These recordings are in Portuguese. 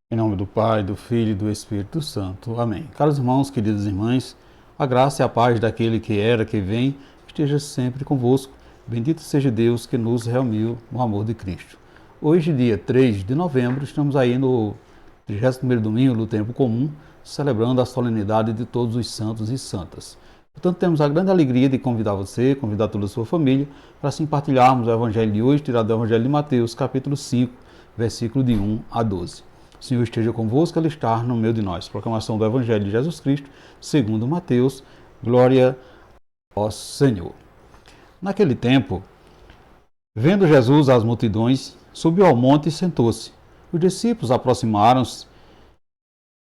Em nome do Pai, do Filho e do Espírito Santo. Amém. Caros irmãos, queridas irmãs, a graça e a paz daquele que era, que vem, esteja sempre convosco. Bendito seja Deus que nos reuniu no amor de Cristo. Hoje, dia 3 de novembro, estamos aí no 31º domingo do tempo comum, celebrando a solenidade de todos os santos e santas. Portanto, temos a grande alegria de convidar você, convidar toda a sua família, para assim partilharmos o Evangelho de hoje, tirado do Evangelho de Mateus, capítulo 5, versículo de 1 a 12. O Senhor esteja convosco, Ele está no meio de nós. Proclamação do Evangelho de Jesus Cristo, segundo Mateus. Glória ao Senhor. Naquele tempo, vendo Jesus as multidões, subiu ao monte e sentou-se. Os discípulos aproximaram-se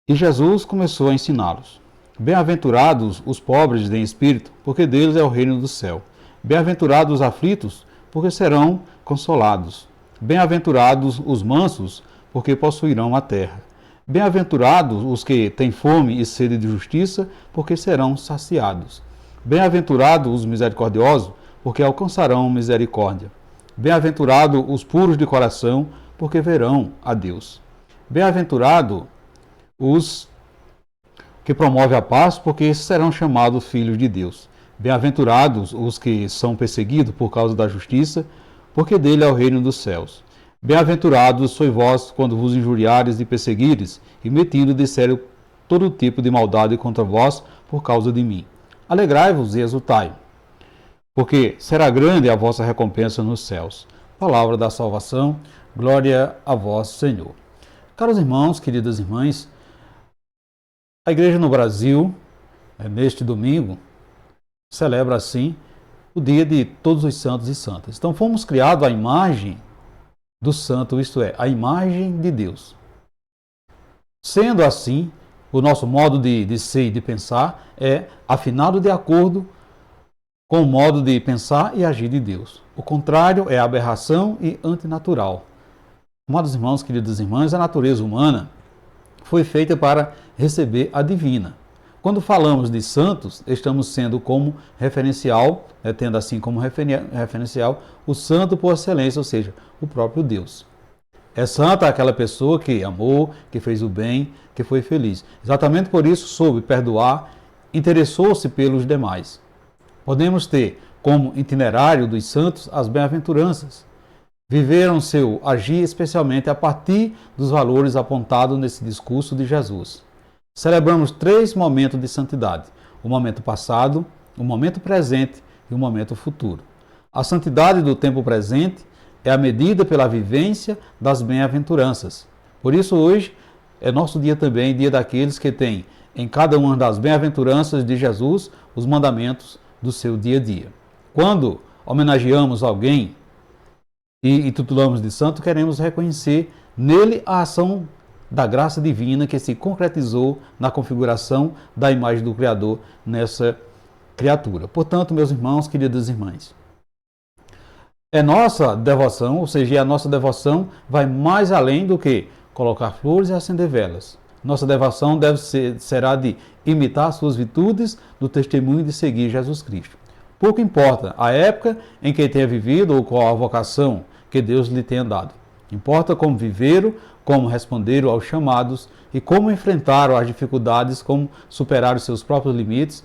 e Jesus começou a ensiná-los. Bem-aventurados os pobres de espírito, porque deles é o reino do céu. Bem-aventurados os aflitos, porque serão consolados. Bem-aventurados os mansos, porque possuirão a terra. Bem-aventurados os que têm fome e sede de justiça, porque serão saciados. Bem-aventurados os misericordiosos, porque alcançarão misericórdia. Bem-aventurados os puros de coração, porque verão a Deus. Bem-aventurados os que promovem a paz, porque serão chamados filhos de Deus. Bem-aventurados os que são perseguidos por causa da justiça, porque dele é o reino dos céus. Bem-aventurados sois vós quando vos injuriares e perseguires, e metido disserem todo tipo de maldade contra vós por causa de mim. Alegrai-vos e exultai, porque será grande a vossa recompensa nos céus. Palavra da salvação, glória a vós, Senhor. Caros irmãos, queridas irmãs, a Igreja no Brasil, neste domingo, celebra assim o dia de todos os santos e santas. Então fomos criados à imagem do santo, isto é, a imagem de Deus. Sendo assim, o nosso modo de ser e de pensar é afinado de acordo com o modo de pensar e agir de Deus. O contrário é aberração e antinatural. Amados irmãos, queridas irmãs, a natureza humana foi feita para receber a divina. Quando falamos de santos, estamos sendo como referencial, tendo assim como referencial o santo por excelência, ou seja, o próprio Deus. É santa aquela pessoa que amou, que fez o bem, que foi feliz. Exatamente por isso soube perdoar, interessou-se pelos demais. Podemos ter como itinerário dos santos as bem-aventuranças. Viveram seu agir especialmente a partir dos valores apontados nesse discurso de Jesus. Celebramos 3 momentos de santidade: o momento passado, o momento presente e o momento futuro. A santidade do tempo presente é a medida pela vivência das bem-aventuranças. Por isso hoje é nosso dia também, dia daqueles que têm em cada uma das bem-aventuranças de Jesus os mandamentos do seu dia a dia. Quando homenageamos alguém e titulamos de santo, queremos reconhecer nele a ação da graça divina que se concretizou na configuração da imagem do Criador nessa criatura. Portanto, meus irmãos, queridas irmãs, é nossa devoção, ou seja, a nossa devoção vai mais além do que colocar flores e acender velas. Nossa devoção será de imitar suas virtudes no testemunho de seguir Jesus Cristo. Pouco importa a época em que tenha vivido ou qual a vocação que Deus lhe tenha dado. Importa como viveram, como responderam aos chamados e como enfrentaram as dificuldades, como superaram seus próprios limites,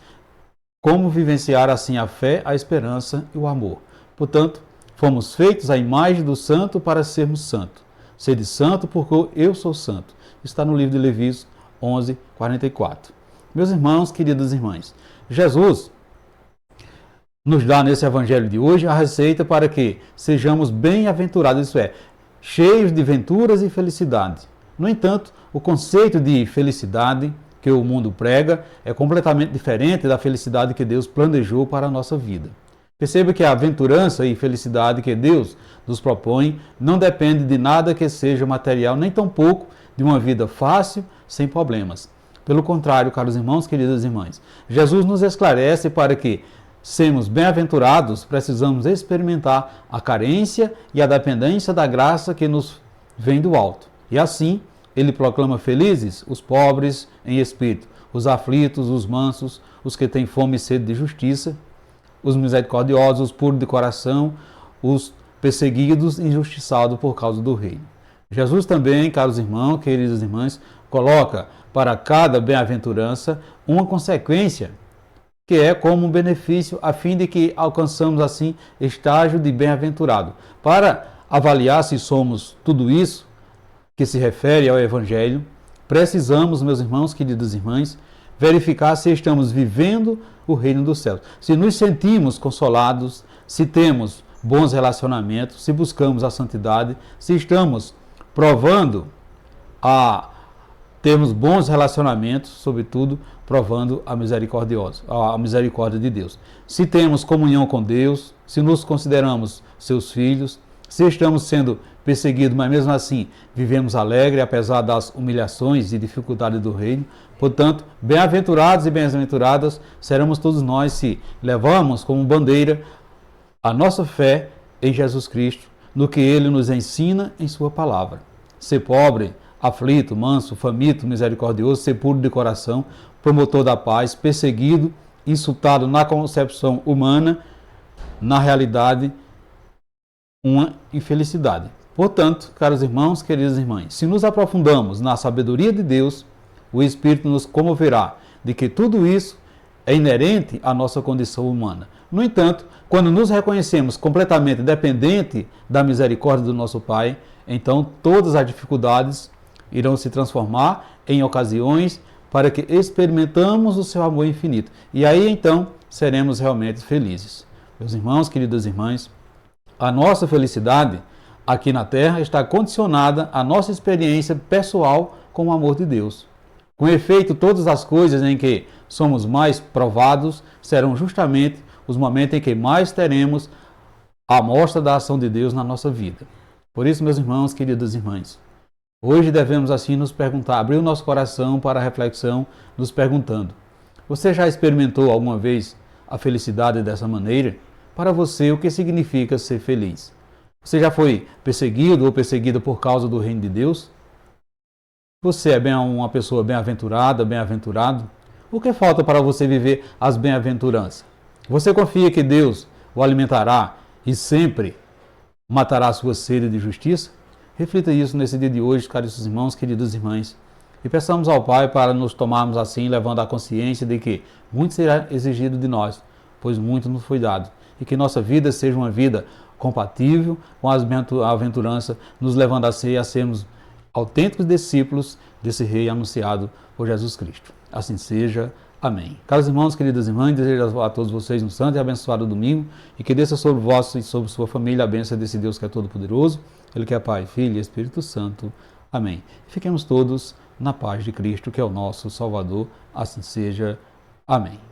como vivenciar assim a fé, a esperança e o amor. Portanto, fomos feitos à imagem do santo para sermos santos. Sede santo porque eu sou santo. Está no livro de Levíticos 11, 44. Meus irmãos, queridas irmãs, Jesus nos dá nesse evangelho de hoje a receita para que sejamos bem-aventurados, isso é, cheios de venturas e felicidade. No entanto, o conceito de felicidade que o mundo prega é completamente diferente da felicidade que Deus planejou para a nossa vida. Perceba que a aventurança e felicidade que Deus nos propõe não depende de nada que seja material, nem tampouco de uma vida fácil, sem problemas. Pelo contrário, caros irmãos, queridas irmãs, Jesus nos esclarece para que sermos bem-aventurados, precisamos experimentar a carência e a dependência da graça que nos vem do alto. E assim, ele proclama felizes os pobres em espírito, os aflitos, os mansos, os que têm fome e sede de justiça, os misericordiosos, os puros de coração, os perseguidos e injustiçados por causa do reino. Jesus também, caros irmãos, queridas irmãs, coloca para cada bem-aventurança uma consequência, que é como um benefício, a fim de que alcançamos assim estágio de bem-aventurado. Para avaliar se somos tudo isso que se refere ao Evangelho, precisamos, meus irmãos, queridas irmãs, verificar se estamos vivendo o reino dos céus. Se nos sentimos consolados, se temos bons relacionamentos, se buscamos a santidade, se estamos provando a termos bons relacionamentos, sobretudo provando a misericórdia de Deus. Se temos comunhão com Deus, se nos consideramos seus filhos, se estamos sendo perseguidos, mas mesmo assim vivemos alegre, apesar das humilhações e dificuldades do reino. Portanto, bem-aventurados e bem-aventuradas seremos todos nós se levamos como bandeira a nossa fé em Jesus Cristo, no que Ele nos ensina em Sua palavra. Ser pobre, aflito, manso, faminto, misericordioso, ser puro de coração, promotor da paz, perseguido, insultado na concepção humana, na realidade, uma infelicidade. Portanto, caros irmãos, queridas irmãs, se nos aprofundamos na sabedoria de Deus, o Espírito nos comoverá de que tudo isso é inerente à nossa condição humana. No entanto, quando nos reconhecemos completamente dependente da misericórdia do nosso Pai, então todas as dificuldades irão se transformar em ocasiões para que experimentamos o seu amor infinito. E aí então seremos realmente felizes. Meus irmãos, queridas irmãs, a nossa felicidade aqui na Terra está condicionada à nossa experiência pessoal com o amor de Deus. Com efeito, todas as coisas em que somos mais provados serão justamente os momentos em que mais teremos a mostra da ação de Deus na nossa vida. Por isso, meus irmãos, queridas irmãs, hoje devemos assim nos perguntar, abrir o nosso coração para a reflexão, nos perguntando: você já experimentou alguma vez a felicidade dessa maneira? Para você, o que significa ser feliz? Você já foi perseguido ou perseguida por causa do reino de Deus? Você é uma pessoa bem-aventurada, bem-aventurado? O que falta para você viver as bem-aventuranças? Você confia que Deus o alimentará e sempre matará a sua sede de justiça? Reflita isso nesse dia de hoje, caros irmãos, queridas irmãs. E peçamos ao Pai para nos tomarmos assim, levando a consciência de que muito será exigido de nós, pois muito nos foi dado. E que nossa vida seja uma vida compatível com as bem-aventuranças, nos levando a sermos autênticos discípulos desse Rei anunciado por Jesus Cristo. Assim seja. Amém. Caros irmãos, queridas irmãs, desejo a todos vocês um santo e abençoado domingo e que desça sobre vós e sobre sua família a bênção desse Deus que é todo-poderoso, Ele que é Pai, Filho e Espírito Santo. Amém. Fiquemos todos na paz de Cristo, que é o nosso Salvador. Assim seja. Amém.